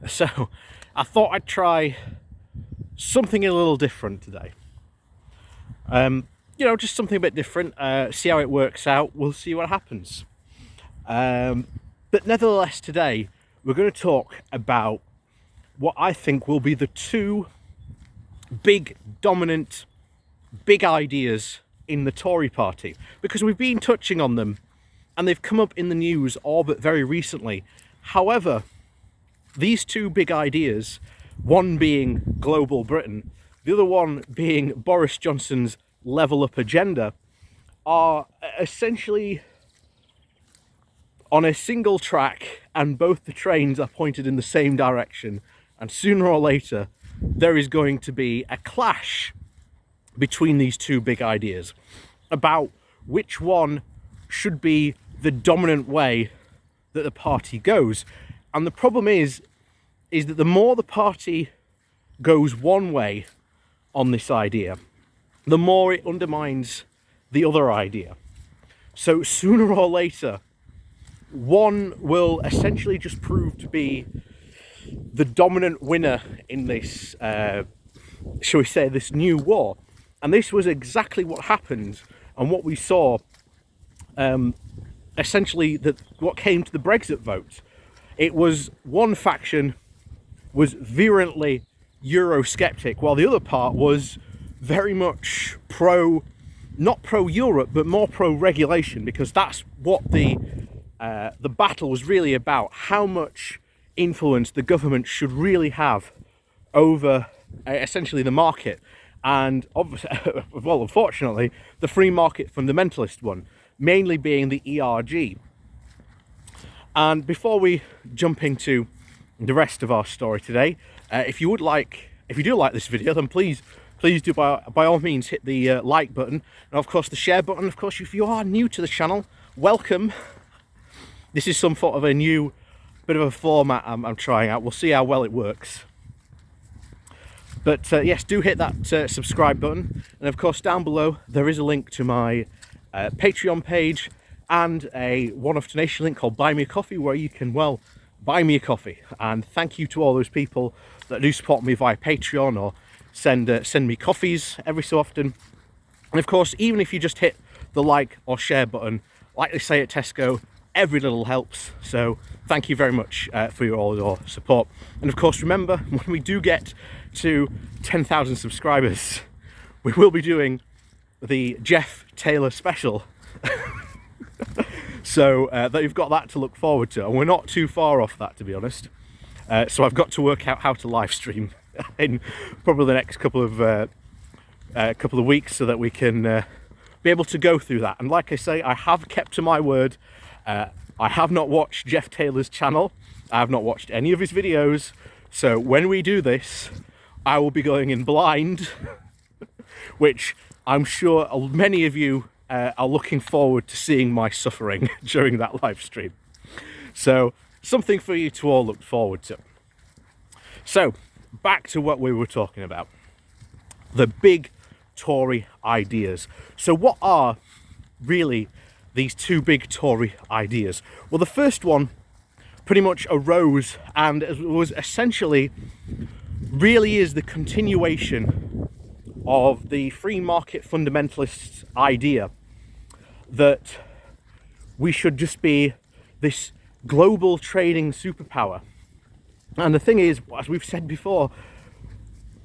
So I thought I'd try something a little different today. Just something a bit different. See how it works out. We'll see what happens. But nevertheless, today we're going to talk about what I think will be the two big, dominant, big ideas in the Tory party, because we've been touching on them and they've come up in the news all but very recently. However, these two big ideas, one being global Britain, the other one being Boris Johnson's level up agenda, are essentially on a single track, and both the trains are pointed in the same direction, and sooner or later there is going to be a clash between these two big ideas about which one should be the dominant way that the party goes. And the problem is that the more the party goes one way on this idea, the more it undermines the other idea. So sooner or later, one will essentially just prove to be the dominant winner in this, shall we say, this new war. And this was exactly what happened and what we saw, essentially, what came to the Brexit vote. It was one faction was virulently Eurosceptic, while the other part was very much not pro-Europe, but more pro-regulation, because that's what the battle was really about: how much influence the government should really have over essentially the market. And obviously, well, unfortunately, the free market fundamentalist one, mainly being the ERG. And before we jump into the rest of our story today, if you do like this video, then please do by all means hit the like button, and of course the share button. Of course, if you are new to the channel, welcome. This is some sort of a new bit of a format I'm trying out. We'll see how well it works. But yes, do hit that subscribe button, and of course down below there is a link to my Patreon page and a one-off donation link called Buy Me a Coffee, where you can, well, buy me a coffee. And thank you to all those people that do support me via Patreon or send me coffees every so often. And of course, even if you just hit the like or share button, like they say at Tesco, every little helps. So thank you very much for all your support. And of course, remember, when we do get to 10,000 subscribers, we will be doing the Jeff Taylor special. So that you've got that to look forward to, and we're not too far off that, to be honest. So I've got to work out how to live stream in probably the next couple of weeks, so that we can be able to go through that. And like I say, I have kept to my word. I have not watched Jeff Taylor's channel. I have not watched any of his videos. So when we do this, I will be going in blind, which I'm sure many of you are looking forward to seeing my suffering during that live stream. So something for you to all look forward to. So back to what we were talking about, the big Tory ideas. So what are really these two big Tory ideas? Well, the first one pretty much arose and was essentially really is the continuation of the free market fundamentalist idea that we should just be this global trading superpower. And the thing is, as we've said before,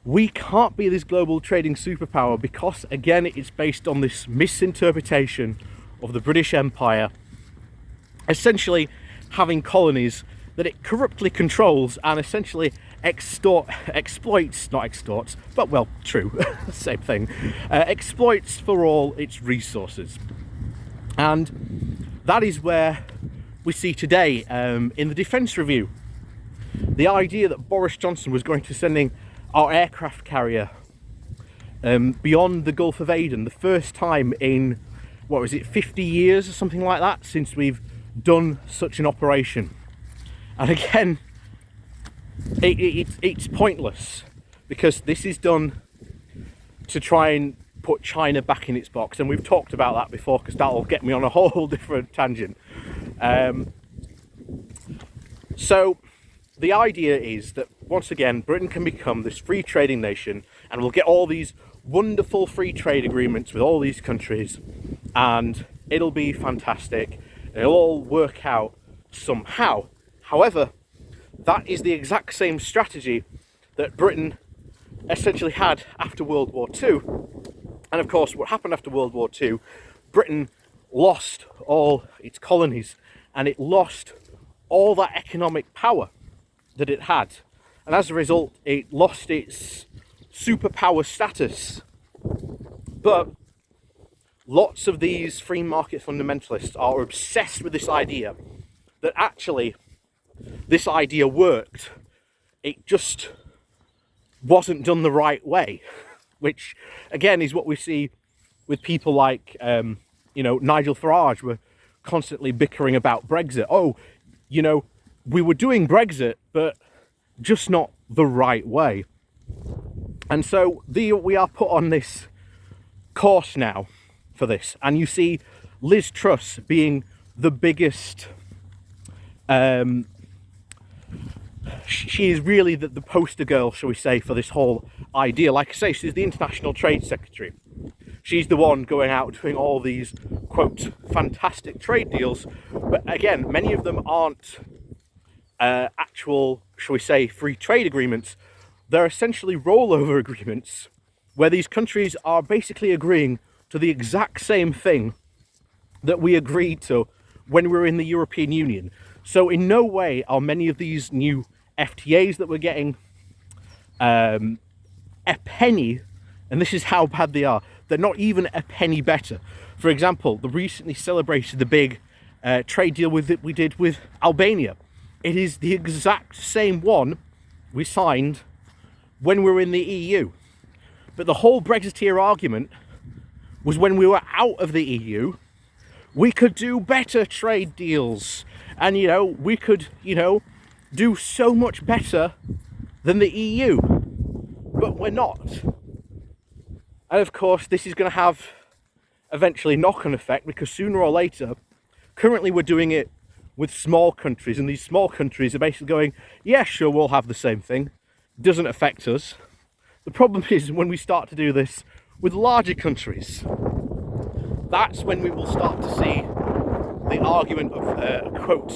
we can't be this global trading superpower because, again, it's based on this misinterpretation of the British Empire essentially having colonies that it corruptly controls and essentially exploits, not extorts, but, well, true, same thing, exploits for all its resources. And that is where we see today, in the Defence Review, the idea that Boris Johnson was going to sending our aircraft carrier beyond the Gulf of Aden, the first time in, what was it, 50 years or something like that, since we've done such an operation. And again, it's pointless, because this is done to try and put China back in its box, and we've talked about that before, because that'll get me on a whole different tangent. So the idea is that once again Britain can become this free trading nation, and we'll get all these wonderful free trade agreements with all these countries, and it'll be fantastic. It'll all work out somehow. However, that is the exact same strategy that Britain essentially had after World War II. And of course, what happened after World War II, Britain lost all its colonies, and it lost all that economic power that it had. And as a result, it lost its superpower status. But lots of these free market fundamentalists are obsessed with this idea that actually this idea worked. It just wasn't done the right way, which again is what we see with people like Nigel Farage. Were constantly bickering about Brexit. Oh, we were doing Brexit, but just not the right way. And so we are put on this course now for this, and you see Liz Truss being the biggest. She is really the poster girl, shall we say, for this whole idea. Like I say, she's the International Trade Secretary. She's the one going out doing all these, quote, fantastic trade deals. But again, many of them aren't actual, shall we say, free trade agreements. They're essentially rollover agreements where these countries are basically agreeing to the exact same thing that we agreed to when we were in the European Union. So in no way are many of these new FTAs that we're getting a penny, and this is how bad they are. They're not even a penny better. For example, the recently celebrated the big trade deal that we did with Albania. It is the exact same one we signed when we were in the EU. But the whole Brexiteer argument was when we were out of the EU, we could do better trade deals. And, we could, do so much better than the EU. But we're not. And of course, this is going to have eventually knock-on effect, because sooner or later, currently we're doing it with small countries, and these small countries are basically going, yeah, sure, we'll have the same thing. Doesn't affect us. The problem is when we start to do this with larger countries, that's when we will start to see the argument of, quote,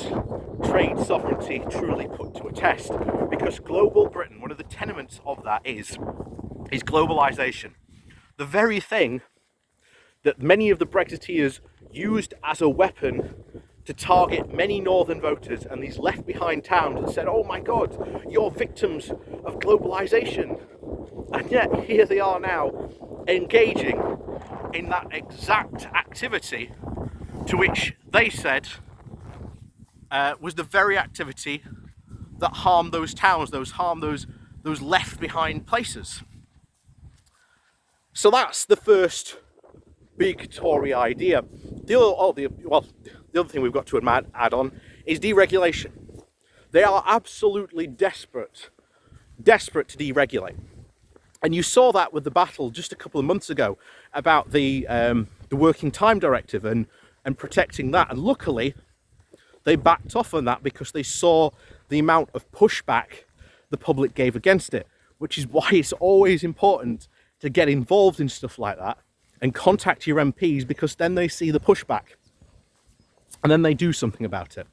trade sovereignty truly put to a test. Because global Britain, one of the tenements of that is globalisation. The very thing that many of the Brexiteers used as a weapon to target many northern voters and these left behind towns and said, oh my God, you're victims of globalisation. And yet here they are now engaging in that exact activity to which they said was the very activity that harmed those towns, those left behind places. So that's the first big Tory idea. The other thing we've got to add on is deregulation. They are absolutely desperate to deregulate. And you saw that with the battle just a couple of months ago about the Working Time Directive and protecting that. And luckily, they backed off on that because they saw the amount of pushback the public gave against it, which is why it's always important to get involved in stuff like that and contact your MPs, because then they see the pushback and then they do something about it.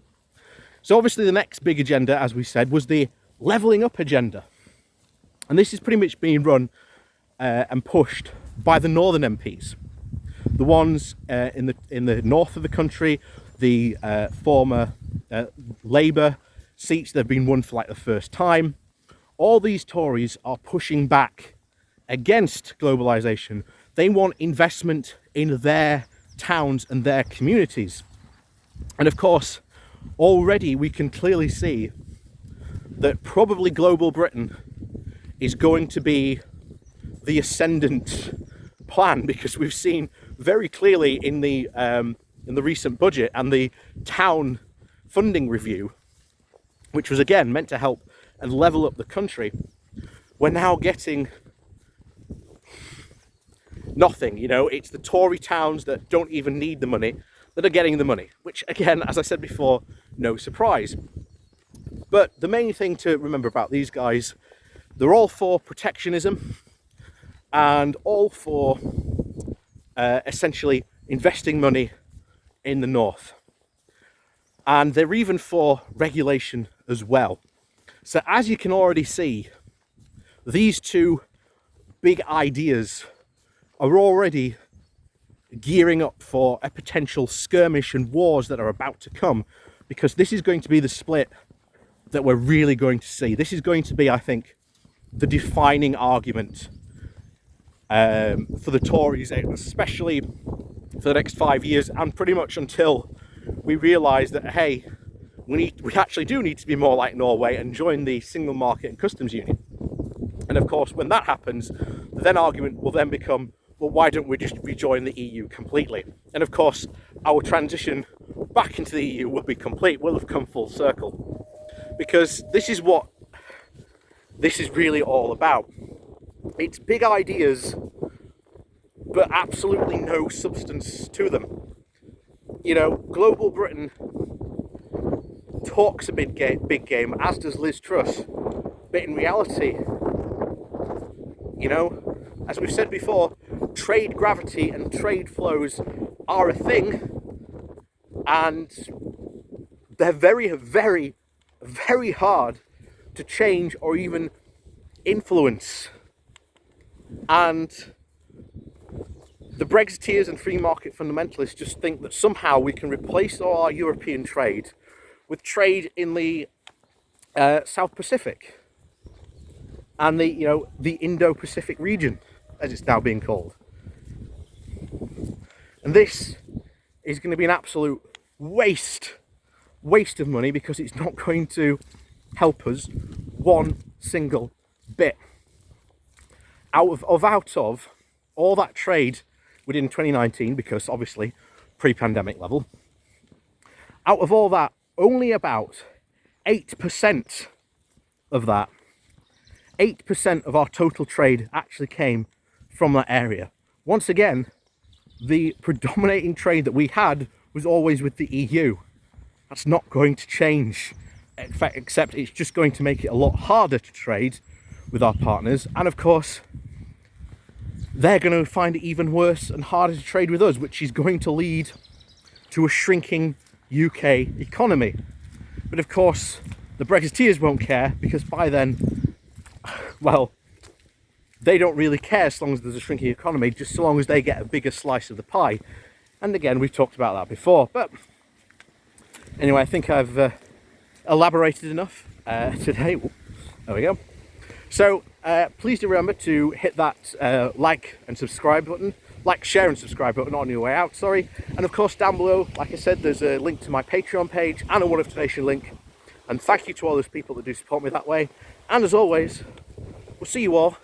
So obviously the next big agenda, as we said, was the levelling up agenda. And this is pretty much being run and pushed by the northern MPs. The ones in the north of the country, the former Labour seats that have been won for like the first time. All these Tories are pushing back against globalisation. They want investment in their towns and their communities. And of course, already we can clearly see that probably global Britain is going to be the ascendant plan, because we've seen very clearly in the recent budget and the town funding review, which was again meant to help and level up the country, we're now getting nothing. It's the Tory towns that don't even need the money that are getting the money, which again, as I said before, no surprise. But the main thing to remember about these guys, they're all for protectionism and all for essentially investing money in the north. And they're even for regulation as well. So as you can already see, these two big ideas are already gearing up for a potential skirmish and wars that are about to come, because this is going to be the split that we're really going to see. This is going to be, I think, the defining argument for the Tories, especially for the next 5 years, and pretty much until we realise that, hey, we actually do need to be more like Norway and join the single market and customs union. And of course, when that happens, the then argument will then become, well, why don't we just rejoin the EU completely? And of course, our transition back into the EU will be complete, will have come full circle. Because this is what this is really all about. It's big ideas, but absolutely no substance to them. You know, Global Britain talks a big game, as does Liz Truss. But in reality, you know, as we've said before, trade gravity and trade flows are a thing, and they're very, very, very hard to change or even influence. And the Brexiteers and free market fundamentalists just think that somehow we can replace all our European trade with trade in the South Pacific and the Indo-Pacific region, as it's now being called. And this is going to be an absolute waste of money, because it's not going to help us one single bit. Out of all that trade within 2019, because obviously pre-pandemic level, out of all that, only about 8% of that, 8% of our total trade actually came from that area. Once again, the predominating trade that we had was always with the EU. That's not going to change, in fact, except it's just going to make it a lot harder to trade with our partners. And of course, they're going to find it even worse and harder to trade with us, which is going to lead to a shrinking UK economy. But of course, the Brexiteers won't care, because by then, well, they don't really care as long as there's a shrinking economy, just so long as they get a bigger slice of the pie. And again, we've talked about that before. But anyway, I think I've elaborated enough today. There we go. So please do remember to hit that like and subscribe button. Like, share and subscribe button on your way out, sorry. And of course, down below, like I said, there's a link to my Patreon page and a One of Donation link. And thank you to all those people that do support me that way. And as always, we'll see you all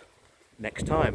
next time.